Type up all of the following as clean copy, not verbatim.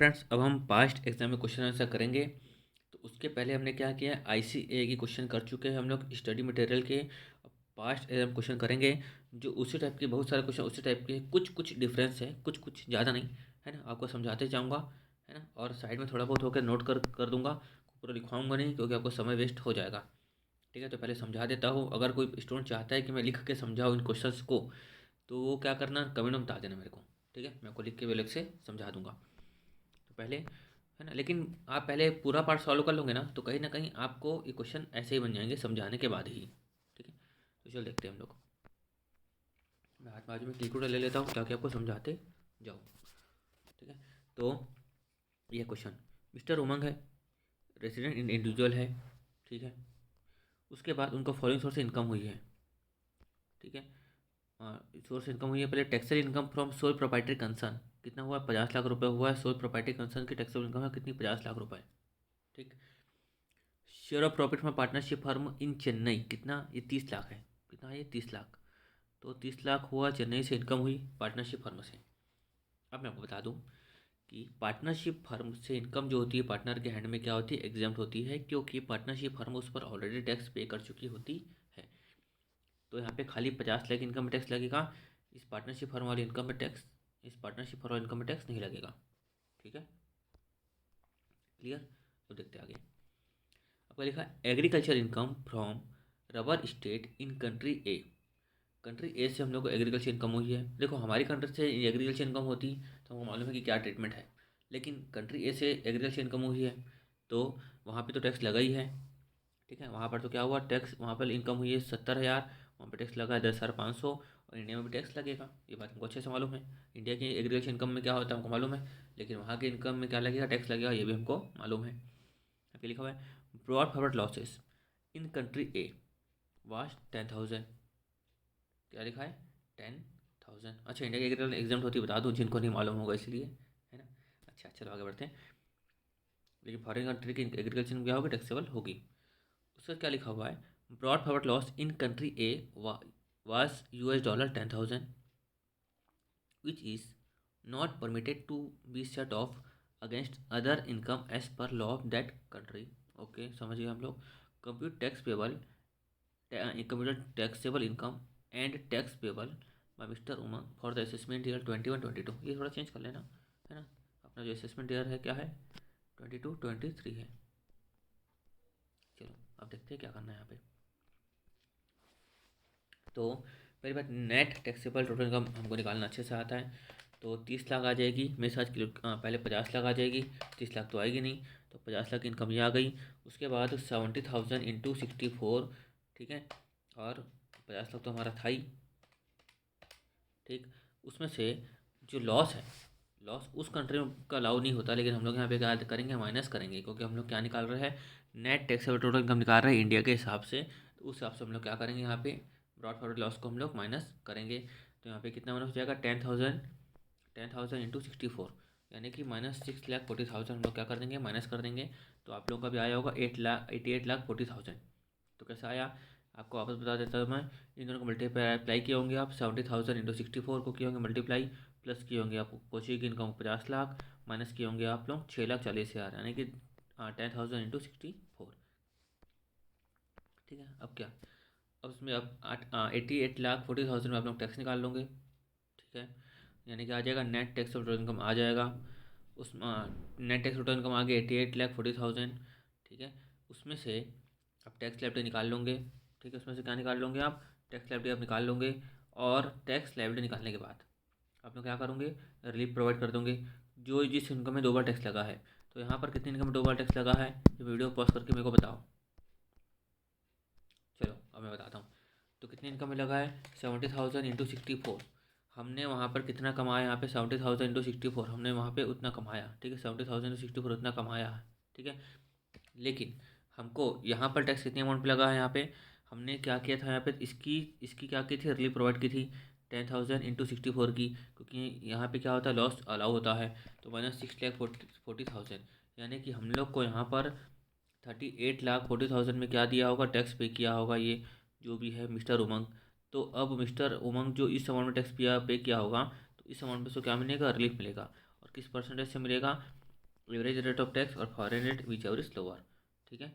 Friends, अब हम past exam में क्वेश्चन आंसर करेंगे। तो उसके पहले हमने क्या किया, आईसीए के क्वेश्चन कर चुके हैं हम लोग स्टडी मटेरियल के। पास्ट एग्जाम क्वेश्चन करेंगे जो उसी टाइप के, बहुत सारे क्वेश्चन उसी टाइप के, कुछ कुछ डिफरेंस है, कुछ कुछ ज़्यादा नहीं है ना। आपको समझाते जाऊँगा है ना, और साइड में थोड़ा बहुत होकर नोट कर कर दूंगा, पूरा लिखवाऊंगा नहीं क्योंकि आपको समय वेस्ट हो जाएगा। ठीक है, तो पहले समझा देता हूँ। अगर कोई स्टूडेंट चाहता है कि मैं लिख के समझाऊँ इन क्वेश्चंस को, तो वो क्या करना, कमेंट में बता देना मेरे को। ठीक है, मैं आपको लिख के भी अलग से समझा दूंगा। तो पहले है ना, लेकिन आप पहले पूरा पार्ट सॉल्व कर लोगे ना कहीं आपको ये क्वेश्चन ऐसे ही बन जाएंगे समझाने के बाद ही। ठीक है, तो चलो देखते हैं हम लोग। मैं हाथ बाजू में कैलकुलेटर ले लेता हूँ ताकि आपको समझाते जाऊँ। ठीक है, तो ये क्वेश्चन, मिस्टर उमंग है, रेसिडेंट इंडिविजुअल है। ठीक है, उसके बाद उनको फॉलोइंग सोर्स से इनकम हुई है। ठीक है, सोर्स इनकम हुई है, पहले taxable income from sole proprietary concern कितना हुआ, 50 लाख रुपए हुआ है। सोल प्रोप्राइटरी कंसर्न की टैक्सेबल इनकम है कितनी, 50 लाख रुपए। ठीक, शेयर ऑफ प्रॉफिट में पार्टनरशिप फर्म इन चेन्नई कितना, ये 30 लाख है। कितना है ये, 30 लाख। तो 30 लाख हुआ, चेन्नई से इनकम हुई पार्टनरशिप फर्म से। अब मैं आपको बता दूं कि पार्टनरशिप फर्म से इनकम जो होती है पार्टनर के हैंड में क्या होती है, एग्जाम्प्ट होती है, क्योंकि पार्टनरशिप फर्म उस पर ऑलरेडी टैक्स पे कर चुकी होती है। तो यहाँ पे खाली 50 लाख इनकम टैक्स लगेगा, इस पार्टनरशिप फर्म वाली इनकम में टैक्स, इस पार्टनरशिप फर्म वाली इनकम में टैक्स नहीं लगेगा। ठीक है, क्लियर। तो देखते हैं आगे। आपका लिखा agriculture income from rubber estate in country A. Country A से हम लोग को एग्रीकल्चर इनकम हुई है। देखो, हमारी कंट्री से एग्रीकल्चर इनकम होती तो हमको मालूम है कि क्या ट्रीटमेंट है, लेकिन कंट्री ए से एग्रीकल्चर इनकम हुई है तो वहाँ पे तो टैक्स लगा ही है। ठीक है, वहाँ पर तो क्या हुआ, टैक्स वहाँ पर इनकम हुई है 70,000, वहाँ पर टैक्स लगा है 10,500, और इंडिया में भी टैक्स लगेगा, ये बात हमको अच्छे से मालूम है। इंडिया की एग्रीकल्चर इनकम में क्या होता है हमको मालूम है, लेकिन वहाँ की इनकम में क्या लगेगा, टैक्स लगेगा, ये भी हमको मालूम है। अभी लिखा हुआ है brought forward losses in country a vast 10,000। क्या लिखा है, 10,000। अच्छा, इंडिया की एग्रीकल्चर एग्जाम होती है, बता दूँ जिनको नहीं मालूम होगा इसलिए, है ना। अच्छा, चलो आगे बढ़ते हैं। लेकिन फॉरेन कंट्री की एग्रीकल्चर में क्या होगी, टैक्सेबल होगी। उसका क्या लिखा हुआ है, brought forward loss in country A was $10,000 which is not permitted to be set off against other income as per law of that country। Okay, समझिए हम लोग। Compute tax payable, computer taxable income and tax payable by mister Umang for the assessment year 21-22। ये थोड़ा change कर लेना, है ना। अपना जो असेसमेंट ईयर है क्या है, 22-23 है। चलो अब देखते हैं क्या करना है यहाँ पे। तो पहली बात, नेट टैक्सेबल टोटल इनकम हमको निकालना अच्छे से आता है। तो 30 लाख आ जाएगी मेरे साथ किलो, पहले 50 लाख आ जाएगी, 30 लाख तो आएगी नहीं। तो 50 लाख इनकम ये आ गई। उसके बाद 70,000 इंटू 64। ठीक है, और 50 लाख तो हमारा था ही। ठीक, उसमें से जो लॉस है, लॉस उस कंट्री में का अलाउ नहीं होता, लेकिन हम लोग यहाँ पे क्या करेंगे, माइनस करेंगे, क्योंकि हम लोग क्या निकाल रहे हैं, नेट टैक्सेबल टोटल इनकम निकाल रहे हैं इंडिया के हिसाब से। तो उस हिसाब से हम लोग क्या करेंगे, यहाँ पे ब्रॉड फॉरवर्ड लॉस को हम लोग माइनस करेंगे। तो यहाँ पे कितना माइनस हो जाएगा, 10,000, 10,000 इंटू 64, यानी कि -6,40,000 हम लोग क्या कर देंगे, माइनस कर देंगे। तो आप लोगों का भी आया होगा 88,40,000। तो कैसा आया, आपको वापस बता देता हूँ मैं। इन दोनों को मल्टीप्लाई अप्लाई किए होंगे आप, 70,000 इंटू 64 को किए होंगे मल्टीप्लाई, प्लस किए होंगे आप कोची की इनकम 50 लाख, माइनस किए होंगे आप लोग 6,40,000, यानी कि 10,000 इंटू 64। ठीक है, अब क्या, अब उसमें आप 88,40,000 में आप लोग टैक्स निकाल लोगे। ठीक है, यानी कि आ जाएगा नेट टैक्स टोटल इनकम आ जाएगा। उस नेट टैक्स टोटल इनकम आ गई 88,40,000। ठीक है, उसमें से आप टैक्स लाइबिलिटी निकाल लोगे। ठीक है, उसमें से क्या निकाल लोगे आप, टैक्स लाइबिलिटी आप निकाल लोगे। और टैक्स लाइबिलिटी निकालने के बाद आप लोग क्या करोगे, रिलीफ प्रोवाइड कर दोगे जो जिस इनकम में 2 बार टैक्स लगा है। तो यहाँ पर कितनी इनकम में 2 बार टैक्स लगा है, ये वीडियो पॉज करके मेरे को बताओ। चलो अब मैं बताता हूँ। तो कितनी इनकम में लगा है, 70,000 इंटू 64। हमने वहाँ पर कितना कमाया, यहाँ पे 70,000 इंटू 64 हमने वहाँ पे उतना कमाया। ठीक है, 70,000 इंटू 64 उतना कमाया है। ठीक है, लेकिन हमको यहाँ पर टैक्स कितनी अमाउंट पे लगा है, यहाँ पे हमने क्या किया था, यहाँ पे इसकी इसकी क्या की थी, रिलीफ प्रोवाइड की थी 10,000 इंटू 64 की, क्योंकि यहाँ पे क्या होता है, लॉस अलाउ होता है। तो -6,40,000, यानी कि हम लोग को यहाँ पर 38,40,000 में क्या दिया होगा, टैक्स पे किया होगा ये जो भी है मिस्टर उमंग। तो अब मिस्टर उमंग जो इस अमाउंट में टैक्स पे किया होगा, तो इस अमाउंट पे उसको क्या मिलेगा, रिलीफ मिलेगा। और किस परसेंटेज से मिलेगा, एवरेज रेट ऑफ टैक्स और foreign rate which ever is lower. ठीक है,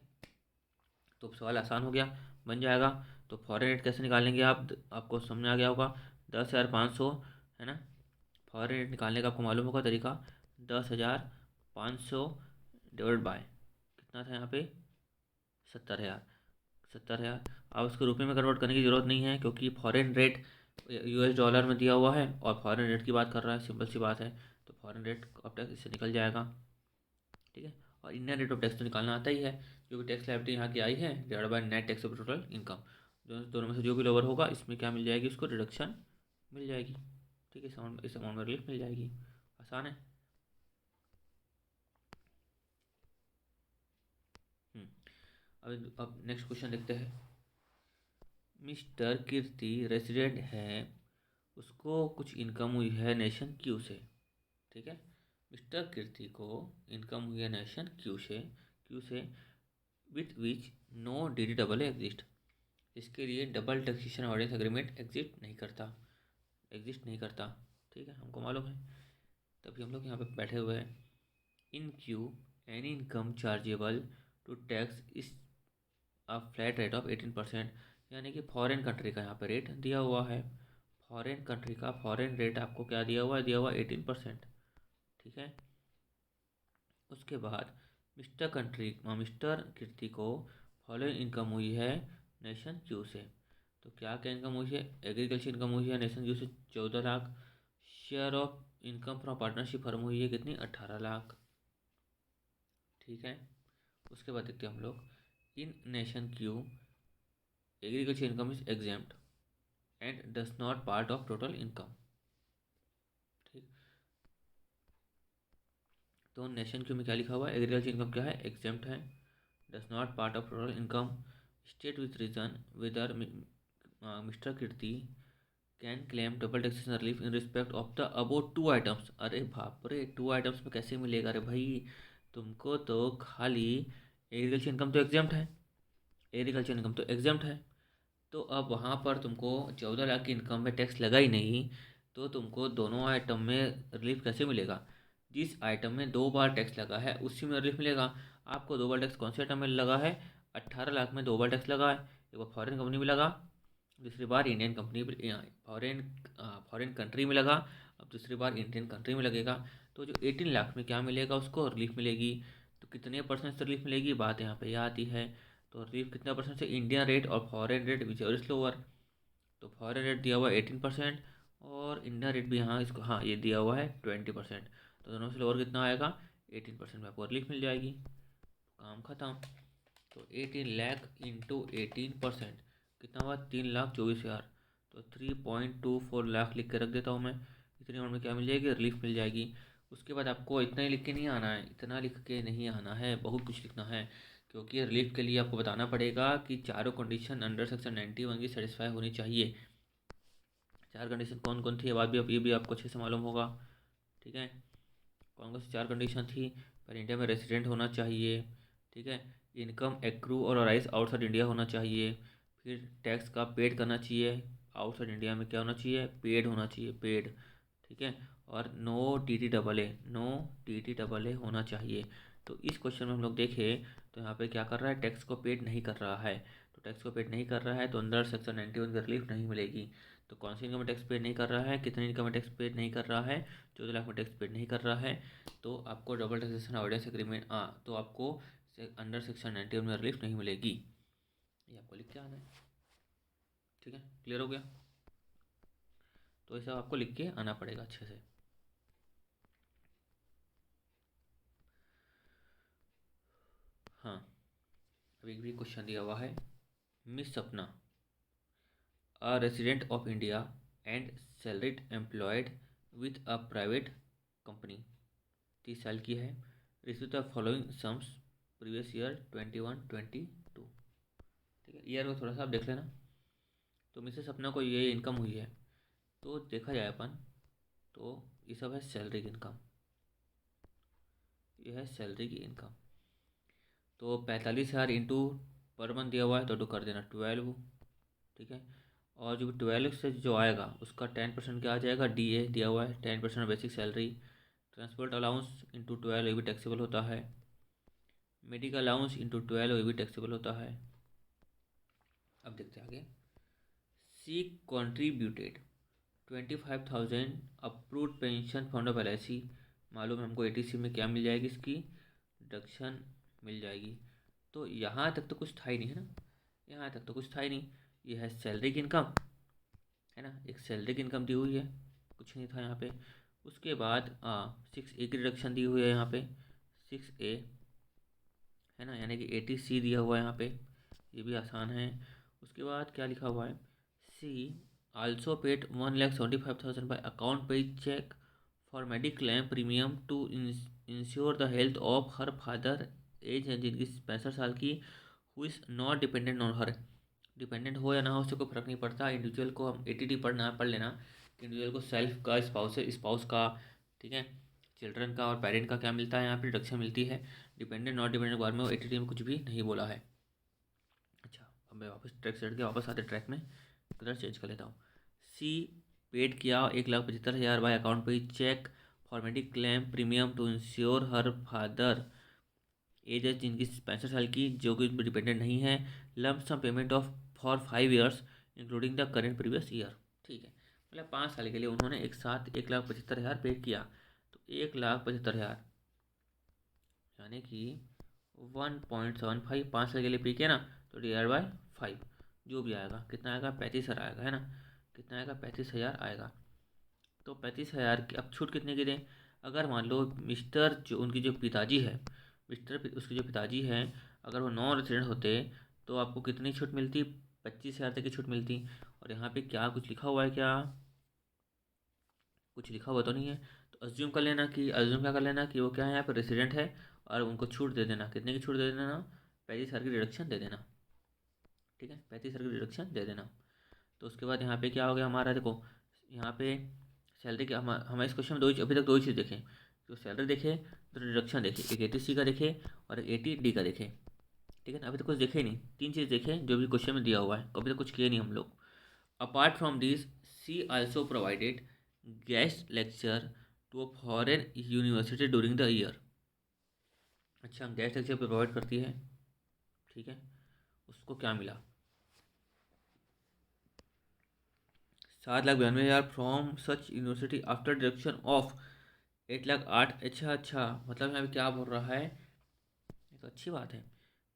तो सवाल आसान हो गया, बन जाएगा। तो फॉरेन रेट कैसे निकालेंगे आप, आपको समझ आ गया होगा। 10,500 है ना, फॉरेन रेट निकालने का आपको मालूम होगा तरीका। 10,500 डिवाइड बाय कितना था यहाँ पे, 70,000। 70,000 आप उसको रुपये में कन्वर्ट करने की ज़रूरत नहीं है, क्योंकि फॉरेन रेट यूएस डॉलर में दिया हुआ है और फॉरेन रेट की बात कर रहा है, सिंपल सी बात है। तो फॉरेन रेट ऑफ टैक्स इससे निकल जाएगा। ठीक है, और इंडियन रेट ऑफ टैक्स तो निकालना आता ही है। जो भी टैक्स लायबिलिटी यहाँ की आई है divide by net tax of total income, दोनों में से जो भी लोअर होगा इसमें क्या मिल जाएगी, उसको रिडक्शन मिल जाएगी। ठीक है, इस अमाउंट में रिलीफ मिल जाएगी। आसान है। अब नेक्स्ट क्वेश्चन देखते हैं। मिस्टर कीर्ति रेसिडेंट है, उसको कुछ इनकम हुई है नेशन क्यू से। ठीक है, मिस्टर कीर्ति को इनकम हुई है नेशन क्यू से with which no D double exist. इसके लिए double taxation avoidance agreement exist नहीं करता। ठीक है, हमको मालूम है, तभी हम लोग यहाँ पे बैठे हुए हैं। In Q any income chargeable to tax is a flat rate of 18%। यानी कि फॉरेन कंट्री का यहाँ पे रेट दिया हुआ है, फॉरेन कंट्री का फॉरेन रेट आपको क्या दिया हुआ है, दिया हुआ 18%। ठीक है, उसके बाद मिस्टर कीर्ति को फॉलोइंग इनकम हुई है नेशन क्यू से। तो क्या क्या इनकम हुई है, एग्रीकल्चर इनकम हुई है नेशन क्यू से 14 lakh. Share of income from partnership firm हुई है कितनी, 18 लाख। ठीक है, उसके बाद देखते हैं हम लोग। इन nation Q agriculture income is exempt and does not part of total income. ठीक, तो नेशन क्यू में क्या लिखा हुआ है, एग्रीकल्चर इनकम क्या है, एग्जेम्प्ट है, does not part of total income. State with reason whether mister Kirti can claim double taxation relief in respect of the above 2 items. अरे बाप रे, 2 आइटम्स में कैसे मिलेगा, अरे भाई तुमको तो खाली एग्रीकल्चर इनकम तो एग्जेम्प्ट है, एग्रीकल्चर इनकम तो एग्जेम्प्ट है। तो अब वहाँ पर तुमको 14 लाख की इनकम में टैक्स लगा ही नहीं, तो तुमको दोनों आइटम में रिलीफ कैसे मिलेगा। जिस आइटम में 2 बार टैक्स लगा है उसी में रिलीफ मिलेगा। आपको 2 बार टैक्स कौन से आइटम में लगा है, 18 लाख में 2 बार टैक्स लगा है। एक बार फॉरेन कंपनी में लगा, दूसरी बार Indian company foreign foreign country में लगा, अब दूसरी बार इंडियन कंट्री में लगेगा। तो जो 18 लाख में क्या मिलेगा, उसको रिलीफ मिलेगी। तो कितने परसेंट से रिलीफ मिलेगी, बात यहाँ पे यह आती है। तो रिलीफ कितना परसेंट से, इंडियन रेट और foreign rate which ever is lower. तो फॉरेन रेट दिया हुआ है 18% और इंडियन रेट भी यहाँ इसको हाँ ये दिया हुआ है 20%। तो दोनों से लोअर कितना आएगा, 18% में आपको रिलीफ मिल जाएगी। काम खत्म। तो 18 लाख इंटू 18% कितना हुआ, 3,24,000। तो 3.24 लाख लिख के रख देता हूँ मैं। इतनी अमाउंट में क्या मिल जाएगी, रिलीफ मिल जाएगी। उसके बाद आपको इतना ही लिख के नहीं आना है, इतना लिख के नहीं आना है, बहुत कुछ लिखना है। क्योंकि रिलीफ के लिए आपको बताना पड़ेगा कि चारों कंडीशन अंडर सेक्शन 91 की सेटिस्फाई होनी चाहिए। 4 कंडीशन कौन कौन थी, ये भी आपको अच्छे से मालूम होगा। ठीक है, कौन कौन सी 4 कंडीशन थी, पर इंडिया में रेसिडेंट होना चाहिए। ठीक है, इनकम एक्रू और राइज आउटसाइड इंडिया होना चाहिए। फिर टैक्स का पेड करना चाहिए, आउटसाइड इंडिया में क्या होना चाहिए, पेड होना चाहिए, पेड। ठीक है, और no T T double A होना चाहिए। तो इस क्वेश्चन में हम लोग देखें तो यहाँ पे क्या कर रहा है, टैक्स को पेड नहीं कर रहा है। तो टैक्स को पेड नहीं कर रहा है तो अंदर सेक्शन 91 की रिलीफ नहीं मिलेगी। तो कौन सी इनकम टैक्स पेड नहीं कर रहा है, कितनी इनकम टैक्स पेड नहीं कर रहा है, 14 लाख में टैक्स पेड नहीं कर रहा है। तो आपको डबल टैक्सेशन अवॉइडेंस एग्रीमेंट तो आपको अंडर सेक्शन 91 में रिलीफ नहीं मिलेगी। ये आपको लिख के आना है। ठीक है, क्लियर हो गया। तो ये सब आपको लिख के आना पड़ेगा अच्छे से। हाँ, अभी भी क्वेश्चन दिया हुआ है। मिस सपना a resident of India and salaried employed with a private company, 30 साल की है। Receive the following sums previous year 21-22। ठीक है, ईयर को थोड़ा सा आप देख लेना। तो मिसेस सपना को ये इनकम हुई है, तो देखा जाए अपन तो ये सब है सैलरी की इनकम, ये है सैलरी की इनकम। तो 45,000 इंटू पर मंथ दिया हुआ है तो कर देना 12। ठीक है, और जो 12 से जो आएगा उसका 10% क्या आ जाएगा, डी ए दिया हुआ है, 10% basic salary. Transport allowance into 12 ये भी टैक्सेबल होता है। मेडिकल अलाउंस इंटू 12 ये भी टैक्सेबल होता है। अब देखते हैं आगे। C contributed 25,000 approved pension fund of LIC। मालूम है हमको ATC में क्या मिल जाएगी, इसकी डिडक्शन मिल जाएगी। तो यहाँ तक तो कुछ था ही नहीं, है ना, यहाँ तक तो कुछ था ही नहीं। ये है सैलरी की इनकम, है ना, एक सैलरी की इनकम दी हुई है, कुछ नहीं था यहाँ पे। उसके बाद 6A की डिडक्शन दी हुई है यहाँ पे, 6A, है ना, यानी कि ATC दिया हुआ है यहाँ पे, ये भी आसान है। उसके बाद क्या लिखा हुआ है, C also paid 1,75,000 by account payee cheque for mediclaim premium to insure the health of her father age है जिनकी 65 साल की, who is not dependent on her. Dependent हो या ना हो उससे कोई फर्क नहीं पड़ता। इंडिविजुअल को हम ATT पढ़ लेना कि इंडिविजुअल को सेल्फ का, स्पाउस का, ठीक है, चिल्ड्रन का और पेरेंट का क्या मिलता है, यहाँ पे डिडक्शन मिलती है। डिपेंडेंट नॉट डिपेंडेंट के बारे में वो ATT में कुछ भी नहीं बोला है। अच्छा, अब मैं वापस ट्रैक से हट के वापस आते ट्रैक में कलर चेंज कर लेता हूँ। सी पेड किया 1,75,000 by account payee cheque for mediclaim premium to insure her father age है जिनकी 65 साल की, जो कि डिपेंडेंट नहीं है, lump sum payment of for 5 years including the current previous year. ठीक है, मतलब 5 साल के लिए उन्होंने एक साथ 1,75,000 पे किया। तो 1,75,000 यानी कि 1.75, 5 साल के लिए पे किया ना, तो डिवाइड बाय 5 जो भी आएगा कितना आएगा, 35,000 आएगा, है ना, कितना आएगा, 35,000 आएगा। तो 35,000 की अब छूट कितने की दें। अगर मान लो मिस्टर जो उनकी जो पिताजी है, उसके जो पिताजी हैं, अगर वो नॉन रेजिडेंट होते तो आपको कितनी छूट मिलती, 25,000 तक की छूट मिलती। और यहाँ पे क्या कुछ लिखा हुआ है, क्या कुछ लिखा हुआ तो नहीं है। तो अज्यूम क्या कर लेना कि वो क्या है, यहाँ पे रेसिडेंट है, और उनको छूट दे देना, कितने की छूट दे देना, 35,000 की डिडक्शन दे देना। ठीक है, 35,000 की डिडक्शन दे देना। तो उसके बाद यहाँ पे क्या हो गया हमारा, देखो यहाँ पे सैलरी के हमारे इस क्वेश्चन में अभी तक दो ही चीज़ देखें, तो सैलरी देखे तो डिडक्शन देखे, एक ATC का देखे और एक ATD का देखे। ठीक है ना, अभी तक कुछ देखे ही नहीं, तीन चीज़ देखे जो भी क्वेश्चन में दिया हुआ है, अभी तक कुछ किए नहीं हम लोग। Apart from this C also provided guest lecture to a foreign university during the year. अच्छा, गेस्ट लेक्चर प्रोवाइड करती है, ठीक है, उसको क्या मिला, 7,92,000 from such university after deduction of 8,08,000। अच्छा, मतलब यहाँ पे क्या बोल रहा है, ये तो अच्छी बात है।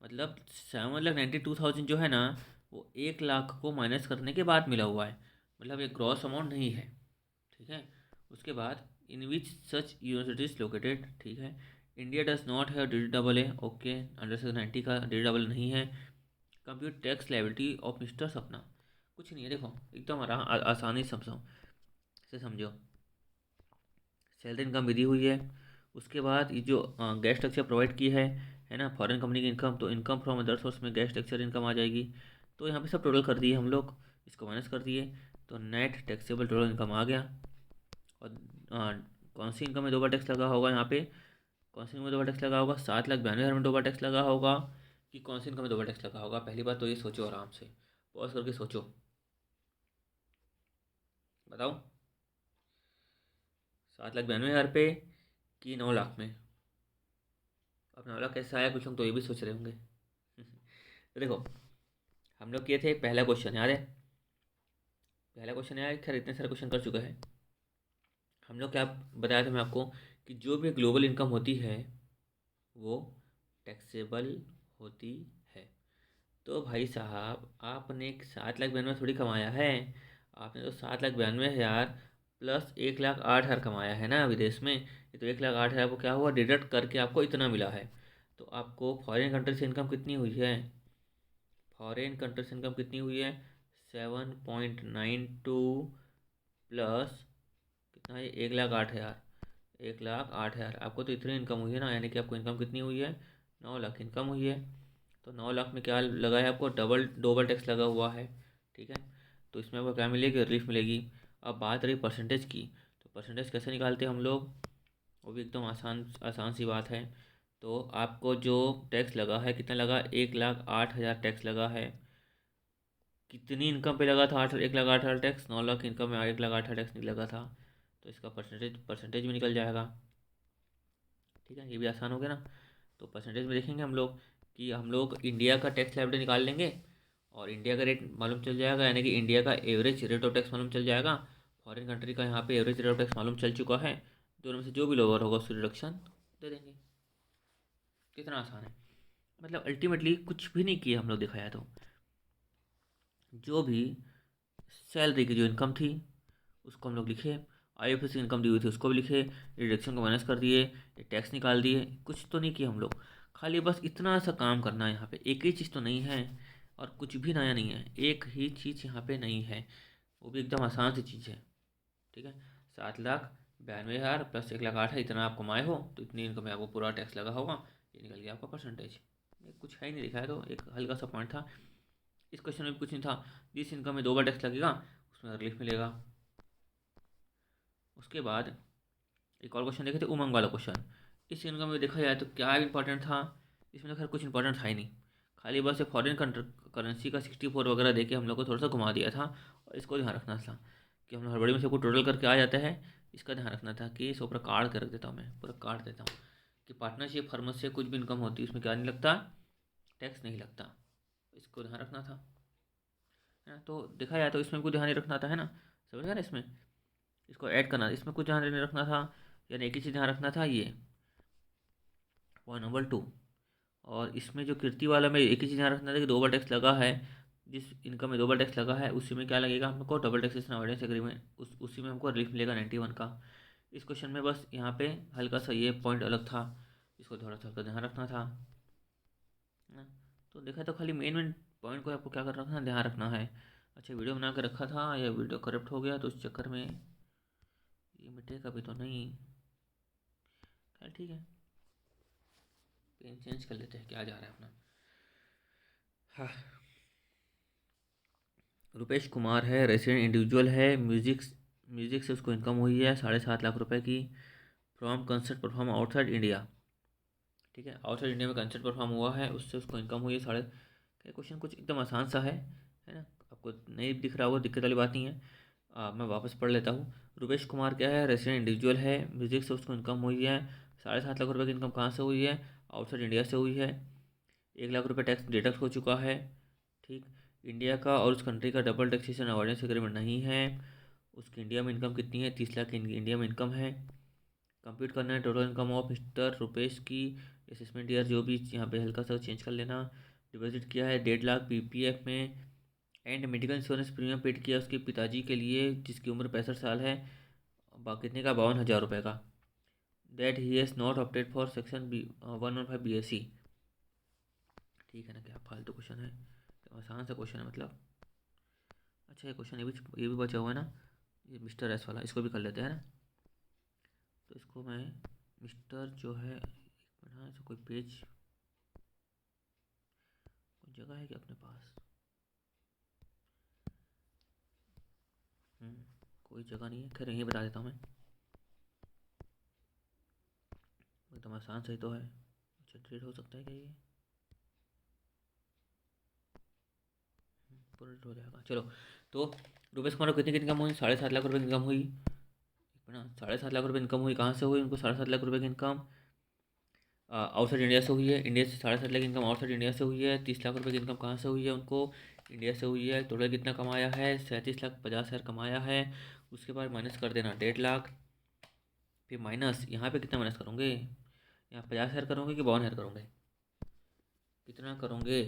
मतलब 7,92,000 जो है ना, वो 1,00,000 को माइनस करने के बाद मिला हुआ है, मतलब ये ग्रॉस अमाउंट नहीं है। ठीक है, उसके बाद इन विच सच यूनिवर्सिटीज लोकेटेड, ठीक है, India does not have DDAA, okay, under section 90 का DDAA नहीं है। Compute tax liability of mister सपना, कुछ नहीं है, देखो एकदम आसानी से समझो। सैलरी इनकम विधि हुई है, उसके बाद ये जो गेस्ट लेक्चर प्रोवाइड की है ना, फॉरेन कंपनी की इनकम, तो इनकम फ्रॉम अदर सोर्स में गेस्ट लेक्चर इनकम आ जाएगी। तो यहाँ पे सब टोटल कर दिए हम लोग, इसको माइनस कर दिए, तो नेट टैक्सेबल टोटल इनकम आ गया। और कौन सी इनकम में 2 बार टैक्स लगा होगा, यहाँ पे कौन सी इनकम में 2 बार टैक्स लगा होगा, 7,92,000 में 2 बार टैक्स लगा होगा, कि कौन सी इनकम में 2 बार टैक्स लगा होगा। पहली बात तो ये सोचो, आराम से पॉज करके सोचो, बताओ, 7,92,000 पे कि 9,00,000 में। अब 9,00,000 कैसे आया, कुछ लोग तो ये भी सोच रहे होंगे। तो देखो, हम लोग किए थे पहला क्वेश्चन, याद है, पहला क्वेश्चन यार, खैर इतने सारे क्वेश्चन कर चुका है। हम लोग क्या बताया था मैं आपको, कि जो भी ग्लोबल इनकम होती है वो टैक्सेबल होती है। तो भाई साहब, आपने 7,92,000 थोड़ी कमाया है, आपने तो 7,92,000 प्लस 1,08,000 कमाया है ना विदेश में। ये तो 1,08,000 को क्या हुआ, डिडक्ट करके आपको इतना मिला है। तो आपको फॉरेन कंट्री से इनकम कितनी हुई है, फॉरेन कंट्री से इनकम कितनी हुई है, 7.92 प्लस कितना है, 1,08,000, 1,08,000, आपको तो इतनी इनकम हुई है ना, यानी कि आपको इनकम कितनी हुई है, 9,00,000 इनकम हुई है। तो 9,00,000 में क्या लगा है आपको, डबल टैक्स लगा हुआ है। ठीक है, तो इसमें आपको क्या मिलेगी, रिलीफ मिलेगी। अब बात रही परसेंटेज की, तो परसेंटेज कैसे निकालते हैं हम लोग, वो भी एकदम आसान आसान सी बात है। तो आपको जो टैक्स लगा है कितना लगा, 1,08,000 टैक्स लगा है। कितनी इनकम पे लगा था, 1,08,000 टैक्स, 9,00,000 इनकम में 1,08,000 टैक्स नहीं लगा था। तो इसका परसेंटेज भी निकल जाएगा। ठीक है, ये भी आसान हो गया ना। तो परसेंटेज में देखेंगे हम लोग कि हम लोग इंडिया का टैक्स लायबिलिटी निकाल लेंगे और इंडिया का रेट मालूम चल जाएगा, यानी कि इंडिया का एवरेज रेट ऑफ टैक्स मालूम चल जाएगा। फॉरेन कंट्री का यहाँ पे एवरेज रेट ऑफ टैक्स मालूम चल चुका है। दोनों में से जो भी लोअर होगा उसको रिडक्शन दे देंगे। कितना आसान है, मतलब अल्टीमेटली कुछ भी नहीं किया हम लोग, दिखाया तो जो भी सैलरी की जो इनकम थी उसको हम लोग लिखे, आईएफएस इनकम दी हुई थी उसको भी लिखे, डिडक्शन को माइनस कर दिए, टैक्स निकाल दिए। कुछ तो नहीं किया हम लोग, खाली बस इतना सा काम करना है। यहाँ पे एक ही चीज़ तो नहीं है और कुछ भी नया नहीं है, एक ही चीज़ यहाँ पे नहीं है, वो भी एकदम आसान सी चीज़ है। ठीक है, 7,92,000 प्लस 1,08,000 है, इतना आप कमाए हो तो इतनी इनकम में आपको पूरा टैक्स लगा होगा, ये निकल गया आपका परसेंटेज। ये कुछ है ही नहीं दिखाया, तो एक हल्का सा पॉइंट था। इस क्वेश्चन में भी कुछ नहीं था, जिस इनकम में 2 बार टैक्स लगेगा उसमें रिलीफ मिलेगा। उसके बाद एक और क्वेश्चन देखे थे, उमंग वाला क्वेश्चन। इस इनकम में देखा जाए तो क्या इंपॉर्टेंट था, इसमें तो खैर कुछ इंपॉर्टेंट था ही नहीं, खाली बस फॉरेन करेंसी का 64 वगैरह दे के हम लोग को थोड़ा सा घुमा दिया था। और इसको ध्यान रखना था कि हम लोग हड़बड़ी में सबको टोटल करके आ जाता है। इसका ध्यान रखना था कि इसको पूरा काट के रख देता हूँ, मैं पूरा काट देता हूँ कि पार्टनरशिप फर्म से कुछ भी इनकम होती है उसमें क्या नहीं लगता, टैक्स नहीं लगता। इसको ध्यान रखना था, है ना। तो देखा जाए तो इसमें कुछ ध्यान नहीं रखना था, है ना, समझ गया ना। इसमें इसको ऐड करना, इसमें कुछ ध्यान नहीं रखना था, यानी एक ही चीज़ ध्यान रखना था, ये पॉइंट नंबर 2। और इसमें जो कीर्ति वाला में एक ही चीज़ ध्यान रखना था कि 2 बार टैक्स लगा है, जिस इनकम में 2 बार टैक्स लगा है उसी में क्या लगेगा हमको, डबल टैक्सेशन अवॉइडेंस एग्रीमेंट, उसी में हमको रिलीफ मिलेगा 91 का। इस क्वेश्चन में बस यहाँ पे हल्का सा ये पॉइंट अलग था, इसको थोड़ा सा ध्यान रखना था, है ना। तो देखा तो खाली मेन मेन पॉइंट को आपको क्या कर रखना, ध्यान रखना है। अच्छा, वीडियो बना के रखा था, या वीडियो करप्ट हो गया तो उस चक्कर में ये मिटेगा भी तो नहीं। खैर ठीक है, पेन चेंज कर लेते हैं, क्या जा रहा है अपना। हाँ, रुपेश कुमार है, रेसिडेंट इंडिविजुअल है, म्यूजिक म्यूजिक से उसको इनकम हुई है 7.5 लाख रुपए की, from concert perform outside India. ठीक है, आउटसाइड इंडिया में कंसर्ट परफॉर्म हुआ है, उससे उसको इनकम हुई है साढ़े। क्वेश्चन कुछ एकदम आसान सा है ना। आपको नहीं दिख रहा होगा, दिक्कत वाली बात नहीं है। मैं वापस पढ़ लेता हूँ। रुपेश कुमार क्या है, रेसिडेंट इंडिविजुअल है, म्यूजिक से उसको इनकम हुई है 7.5 लाख रुपए की। इनकम कहाँ से हुई है, आउटसाइड इंडिया से हुई है। 1 लाख रुपये टैक्स डिडक्ट हो चुका है। ठीक, इंडिया का और उस कंट्री का डबल टैक्सेशन अवॉइडेंस एग्रीमेंट नहीं है। उसकी इंडिया में इनकम कितनी है, 30 लाख की इंडिया में इनकम है। कंप्यूट करना है total income of mister Rupesh की, असेसमेंट ईयर जो भी यहाँ पे हल्का सा चेंज कर लेना। डिपॉजिट किया है 1.5 लाख पीपीएफ में, and medical insurance premium paid किया उसके पिताजी के लिए जिसकी उम्र 65 साल है, कितने का, 52,000 रुपये का। That he has not opted for section 115 BSc। ठीक है ना, क्या फालतू क्वेश्चन है, तो आसान सा क्वेश्चन है मतलब। अच्छा, ये क्वेश्चन ये भी बचा हुआ है ना, ये मिस्टर एस वाला, इसको भी कर लेते हैं ना। तो इसको मैं मिस्टर जो है, एक मिनट, हाँ, कोई पेज, कोई जगह है क्या अपने पास। कोई जगह नहीं है, खैर यहीं बता देता हूँ मैं, एकदम आसान सही तो है। अच्छा, डिलीट हो सकता है क्या ये, पूरा डिलीट हो जाएगा, चलो। तो रुपेश कुमार को कितनी इनकम हुई, 7.5 लाख रुपये की इनकम हुई, है ना। 7.5 लाख रुपये इनकम हुई, कहाँ से हुई उनको 7.5 लाख रुपये की इनकम, आउटसाइड इंडिया से हुई है। इंडिया से 7.5 लाख की इनकम आउटसाइड इंडिया से हुई है। 30 लाख रुपये की इनकम कहाँ से हुई है उनको, इंडिया से हुई है। टोटल कितना कमाया है, 37,50,000 कमाया है। उसके बाद माइनस कर देना 1.5 लाख, फिर माइनस यहाँ पे कितना माइनस करोगे, यहाँ 50,000 करोगे कि 52,000 करोगे, कितना करोगे,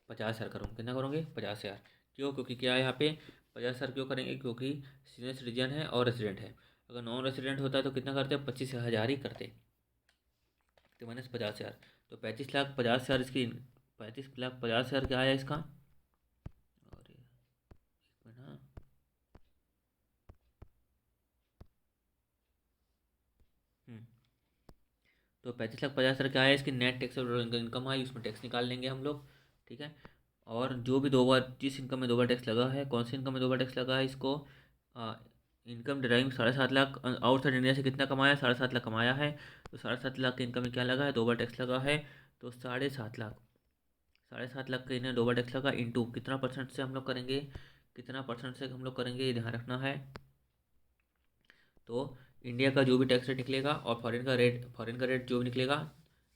50,000 करोगे। कितना करोगे, 50,000। क्यों, क्योंकि क्या है यहाँ पे 50,000 क्यों करेंगे, क्योंकि सीनियर सिटीजन है और रेसिडेंट है। अगर नॉन रेसिडेंट होता है तो कितना करते, 25,000 ही करते, तो माइनस 50,000। तो 35,50,000 इसकी, 35,50,000 क्या आया इसका, और एक मिनट, हाँ, हम्म, तो 35,50,000 क्या आया इसकी नेट टैक्स और इनकम आई, उसमें टैक्स निकाल लेंगे हम लोग। ठीक है, और जो भी 2 बार, जिस इनकम में 2 बार टैक्स लगा है, कौन सी इनकम में 2 बार टैक्स लगा है इसको, income driving 7.5 lakh, outside India से कितना कमाया, 7.5 लाख कमाया है। तो 7.5 लाख की इनकम में क्या लगा है, 2 बार टैक्स लगा है। तो 7.5 लाख, 7.5 लाख का इन्हें 2 बार टैक्स लगा, इंटू कितना परसेंट से हम लोग करेंगे, कितना परसेंट से हम लोग करेंगे, ये ध्यान रखना है। तो इंडिया का जो भी टैक्स रेट निकलेगा और फॉरेन का रेट जो भी निकलेगा,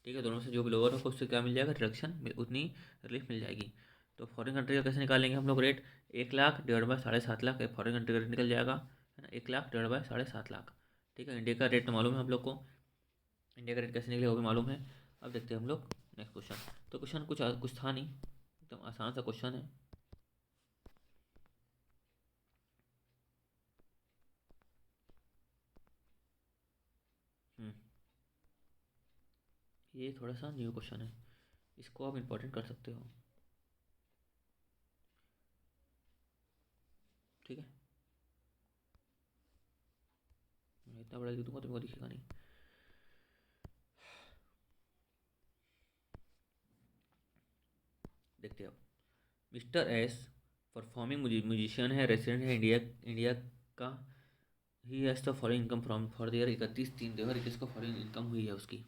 ठीक है, दोनों से जो भी लोअर होगा उससे क्या मिल जाएगा, रिडक्शन, उतनी रिलीफ मिल जाएगी। तो फॉरेन कंट्री का कैसे निकालेंगे हम लोग rate, 1 lakh divide by 7.5 lakh, foreign country का रेट निकल जाएगा, है ना, 1 लाख डिवाइड बाय 7.5 लाख। ठीक है, इंडिया का रेट तो मालूम है हम लोग को, इंडिया का रेट कैसे निकलेगा वो भी मालूम है। अब देखते हैं हम लोग नेक्स्ट क्वेश्चन। तो क्वेश्चन कुछ था नहीं, एकदम आसान सा क्वेश्चन है। हम्म, ये थोड़ा सा न्यू क्वेश्चन है, इसको आप इम्पोर्टेंट कर सकते हो। ठीक है, मैं इतना बड़ा लिख दूंगा तुमको दिखेगा नहीं। देखते हैं अब, मिस्टर एस परफॉर्मिंग म्यूजिशियन है, रेसिडेंट है इंडिया इंडिया का। He has the following income from for the year 31/3/2021 को फॉलोइंग इनकम हुई है उसकी।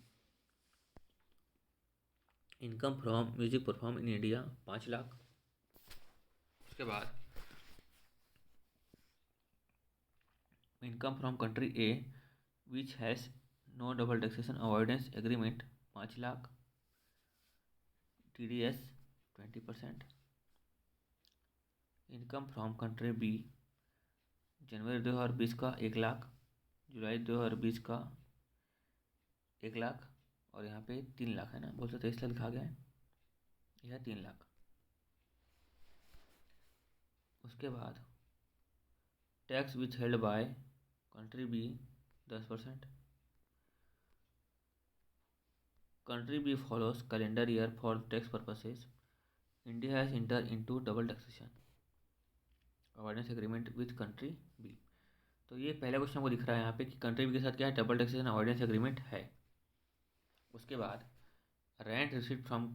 Income from music perform in India 5 lakh. उसके बाद income from country A which has no double taxation avoidance agreement 5 lakh. TDS 20%। Income from country B जनवरी 2020 का 1 लाख, जुलाई 2020 का 1 लाख, और यहाँ पे 3 लाख है ना, बोल सकते 23 लाख लिखा गया है, यह 3 लाख। उसके बाद tax withheld by country B 10%। Country B follows calendar year for tax purposes. India has entered into double taxation avoidance agreement with country B. तो ये पहला क्वेश्चन को दिख रहा है यहाँ पे कि कंट्री बी के साथ क्या है, डबल टैक्सेशन अवॉइडेंस एग्रीमेंट है। उसके बाद rent receipt from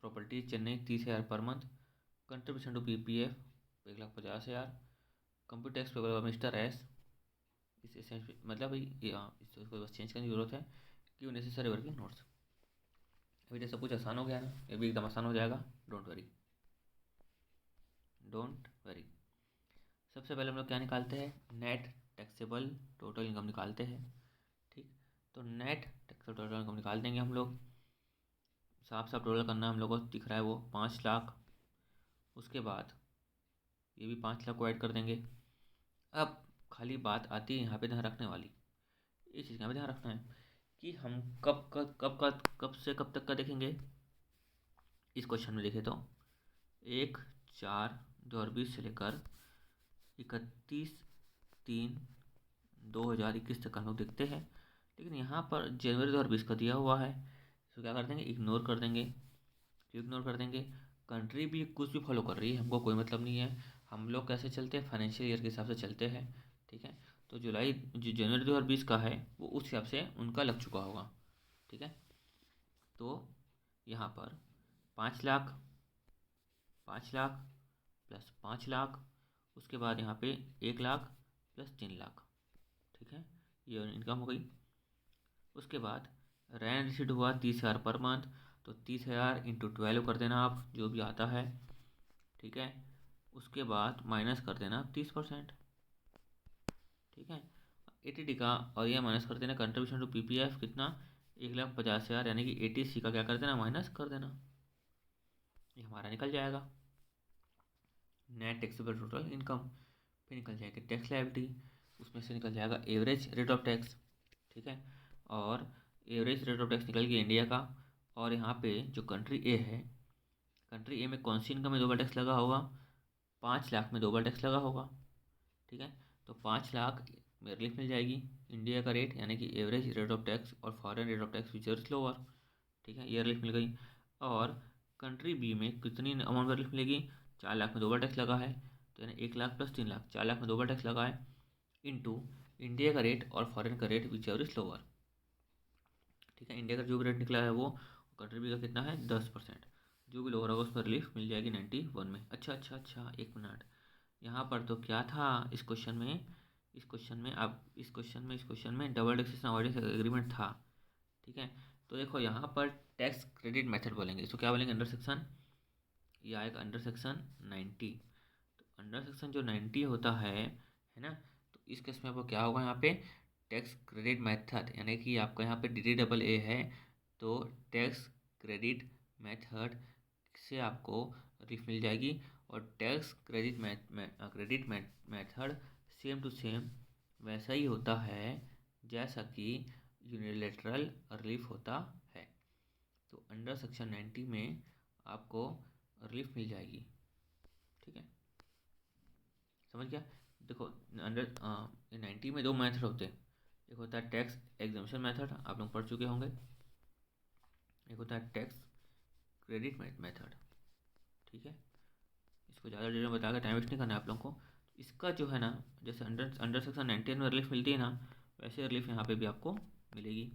property Chennai 30,000 per month. Contribution to PPF 1,50,000। Computer tax payable mister S. इसे मतलब ये इसको बस चेंज करने की जरूरत है कि नेसेसरी वर्किंग नोट्स। अभी तो सब कुछ आसान हो गया ना, ये भी एकदम आसान हो जाएगा, डोंट वरी डोंट वरी। सबसे पहले हम लोग क्या निकालते हैं, नेट टैक्सेबल टोटल इनकम निकालते हैं। ठीक, तो नेट टैक्सेबल टोटल इनकम निकाल देंगे हम लोग। साफ साफ टोटल करना हम लोग को दिख रहा है वो 5 लाख। उसके बाद ये भी 5 लाख को ऐड कर देंगे। अब खाली बात आती है यहाँ पे ध्यान रखने वाली, ये चीज़ यहाँ पे ध्यान रखना है कि हम कब से कब तक का देखेंगे। इस क्वेश्चन में देखें तो 1/4/2020 से लेकर 31/3/2021 तक हम लोग देखते हैं। लेकिन यहाँ पर जनवरी 2020 का दिया हुआ है, तो क्या कर देंगे, इग्नोर कर देंगे। क्यों इग्नोर कर देंगे, कंट्री भी कुछ भी फॉलो कर रही है, हमको कोई मतलब नहीं है। हम लोग कैसे चलते हैं, फाइनेंशियल ईयर के हिसाब से चलते हैं। ठीक है, तो जुलाई जो जनवरी 2020 का है वो उस हिसाब से उनका लग चुका होगा। ठीक है, तो यहाँ पर 5 लाख, 5 लाख प्लस 5 लाख, उसके बाद यहाँ पे 1 लाख प्लस 3 लाख। ठीक है, ये इनकम हो गई। उसके बाद रेंट रिसीट हुआ 30,000 पर मंथ, तो 30,000 इंटू 12 कर देना आप, जो भी आता है। ठीक है, उसके बाद माइनस कर देना 30%। ठीक है, 80 का, और यह माइनस कर देना कंट्रीब्यूशन टू PPF कितना, 1,50,000, यानी कि 80C का क्या कर देना, माइनस कर देना, ये हमारा निकल जाएगा नेट टैक्सेबल टोटल इनकम। फिर निकल जाएगी टैक्स लायबिलिटी, उसमें से निकल जाएगा एवरेज रेट ऑफ टैक्स। ठीक है, और एवरेज रेट ऑफ टैक्स निकल गया इंडिया का। और यहाँ पे जो कंट्री ए है, कंट्री ए में कौन सी इनकम में 2 बार टैक्स लगा होगा, 5 लाख में 2 बार टैक्स लगा होगा। ठीक है, तो 5 लाख में रिलीफ मिल जाएगी, इंडिया का रेट यानी कि एवरेज रेट ऑफ टैक्स और foreign rate of tax which is lower. ठीक है, ये रिलीफ मिल गई। और कंट्री बी में कितनी अमाउंट में रिलीफ मिलेगी, 4 लाख में 2 बार टैक्स लगा है, तो यानी 1 लाख प्लस 3 लाख, 4 लाख में 2 बार टैक्स लगा है, इंटू इंडिया का रेट और फॉरेन का rate which ever is lower. ठीक है, इंडिया का जो भी रेट निकला है वो, कंट्री बी का कितना है 10%, जो भी लोअर होगा उस पर रिलीफ मिल जाएगी 91 में। अच्छा, 1 मिनट, यहाँ पर तो क्या था इस क्वेश्चन में डबल टैक्सेशन अवॉइडेंस एग्रीमेंट था। ठीक है, तो देखो यहाँ पर टैक्स क्रेडिट मेथड बोलेंगे, इसको क्या बोलेंगे, अंडर सेक्शन, ये आएगा अंडर सेक्शन 90। तो अंडर सेक्शन जो 90 होता है ना, तो इस केस में आपको क्या होगा यहाँ पे, टैक्स क्रेडिट मेथड, यानी कि आपका यहाँ पे DDAA है, तो टैक्स क्रेडिट मेथड से आपको रिलीफ मिल जाएगी। और tax credit method same to same वैसा ही होता है जैसा कि यूनिलैटरल रिलीफ होता है। तो अंडर सेक्शन 90 में आपको रिलीफ मिल जाएगी। ठीक है, समझ गया। देखो, अंडर 90 में दो मेथड होते हैं। एक होता है टैक्स एग्जम्पशन मेथड, आप लोग पढ़ चुके होंगे। एक होता है टैक्स क्रेडिट मेथड। ठीक है, इसको ज़्यादा डिटेल में बता के टाइम वेस्ट नहीं करना है आप लोगों को। इसका जो है ना, जैसे अंडर अंडर सेक्शन 19 में रिलीफ मिलती है ना, वैसे रिलीफ यहाँ पे भी आपको मिलेगी।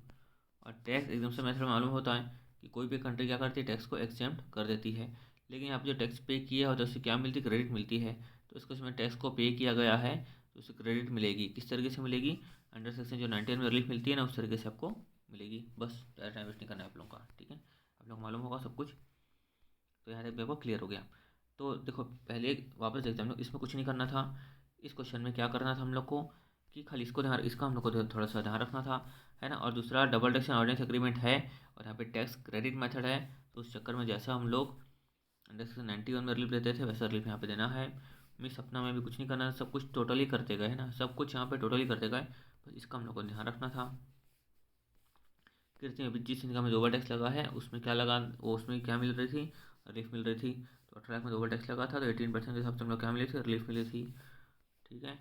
और टैक्स एग्जम्पशन मेथड में मालूम होता है कि कोई भी कंट्री क्या करती है, टैक्स को एग्जेम्प्ट कर देती है। लेकिन यहाँ पे जो टैक्स पे किया होता है उससे क्या मिलती है, क्रेडिट मिलती है। तो इसको इसमें टैक्स को पे किया गया है तो उससे क्रेडिट मिलेगी। किस तरीके से मिलेगी, अंडर सेक्शन जो 19 में रिलीफ मिलती है ना, उस तरीके से आपको मिलेगी। बस ज़्यादा टाइम वेस्ट नहीं करना है आप लोगों का। ठीक है, आप लोग को मालूम होगा सब कुछ। तो यहाँ तक पेपर क्लियर हो गया। तो देखो, पहले वापस देखते हैं हम लोग। इसमें कुछ नहीं करना था। इस क्वेश्चन में क्या करना था हम लोग को कि खाली इसका हम लोग को थोड़ा सा ध्यान रखना था, है ना। और दूसरा डबल टैक्स ऑर्डिनेंस एग्रीमेंट है और यहाँ पे टैक्स क्रेडिट मेथड है। तो उस चक्कर में जैसा हम लोग अंडर सेक्शन 91 में रिलीफ देते थे वैसा रिलीफ यहाँ पे देना है। मिस अपना में भी कुछ नहीं करना है, सब कुछ टोटली करते गए, है ना। सब कुछ यहाँ पे टोटली करते गए, बस इसका हम लोग को ध्यान रखना था। कृषि में जिस इनकम में ओवर टैक्स लगा है उसमें क्या लगा, वो उसमें क्या मिल रही थी, रिलीफ मिल रही थी। तो 18 लाख में ओवर टैक्स लगा था तो 18% के हिसाब से हम लोग क्या मिली थी, रिलीफ मिली थी। ठीक है,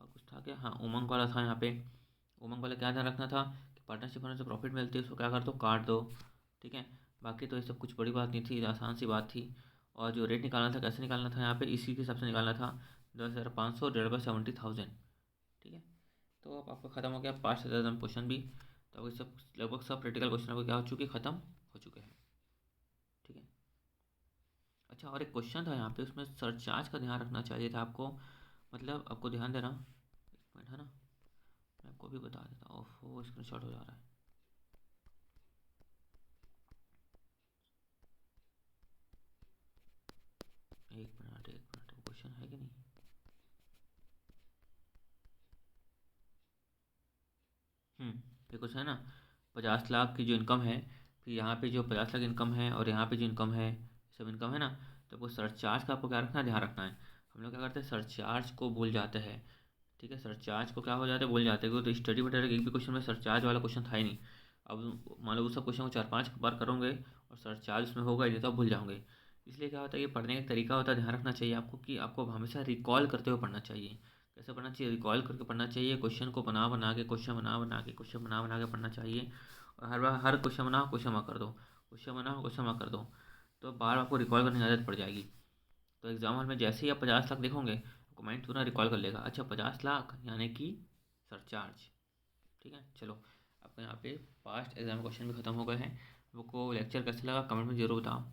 और कुछ था क्या, हाँ उमंग वाला था यहाँ पे। उमंग वाला क्या ध्यान रखना था कि पार्टनरशिप होने से प्रॉफिट मिलती है, उसको क्या कर दो, काट दो। ठीक है, बाकी तो ये सब कुछ बड़ी बात नहीं थी, आसान सी बात थी। और जो रेट निकालना था, कैसे निकालना था, यहाँ पे इसी के हिसाब से निकालना था, 10,500 डिवाइड बाई 70,000। ठीक है, तो अब आपका ख़त्म हो गया 5,000 क्वेश्चन भी। तो आपके सब लगभग सब प्रैक्टिकल क्वेश्चन आपके क्या हो चुके, ख़त्म हो चुके हैं। ठीक है, अच्छा और एक क्वेश्चन था यहाँ पे, उसमें सरचार्ज का ध्यान रखना चाहिए था आपको। मतलब आपको ध्यान देना, एक मिनट, है ना, मैं आपको भी बता देता हूँ। ओहो, स्क्रीन शॉट हो जा रहा है। एक मिनट, वो क्वेश्चन है कि नहीं। ये क्वेश्चन है ना, 50 लाख की जो इनकम है, फिर यहाँ पे जो 50 लाख इनकम है और यहाँ पे जो इनकम है, सब इनकम है ना। तो वो सरचार्ज का आपको क्या रखना है, ध्यान रखना है। हम लोग क्या करते हैं, सरचार्ज को भूल जाते हैं। ठीक है, सरचार्ज को क्या हो जाता है, भूल जाते हैं। क्योंकि तो स्टडी मटेरियल एक भी क्वेश्चन में सरचार्ज वाला क्वेश्चन था ही नहीं। अब मान लो उस सब क्वेश्चन को 4-5 बार करोगे और सरचार्ज उसमें होगा ही नहीं, तो आप भूल जाओगे। इसलिए क्या होता है, ये पढ़ने का तरीका होता है, ध्यान रखना चाहिए आपको कि आपको हमेशा रिकॉल करते हुए पढ़ना चाहिए। कैसे पढ़ना चाहिए, रिकॉल करके पढ़ना चाहिए। क्वेश्चन को बना बना के, क्वेश्चन बना बना के, क्वेश्चन बना बना के पढ़ना चाहिए। और हर बार हर क्वेश्चन बनाओ, क्वेश्चन मार्क कर दो, क्वेश्चन बनाओ, क्वेश्चन मार्क कर दो। तो बार आपको रिकॉल करने की आदत पड़ जाएगी। तो एग्जाम हॉल में जैसे ही आप 50 लाख देखोगे, आपको माइंड पूरा रिकॉल कर लेगा, अच्छा 50 लाख यानी कि सरचार्ज। ठीक है, चलो आपका यहाँ पे पास्ट एग्जाम क्वेश्चन भी खत्म हो गए हैं। आपको लेक्चर कैसे लगा कमेंट में जरूर बताओ।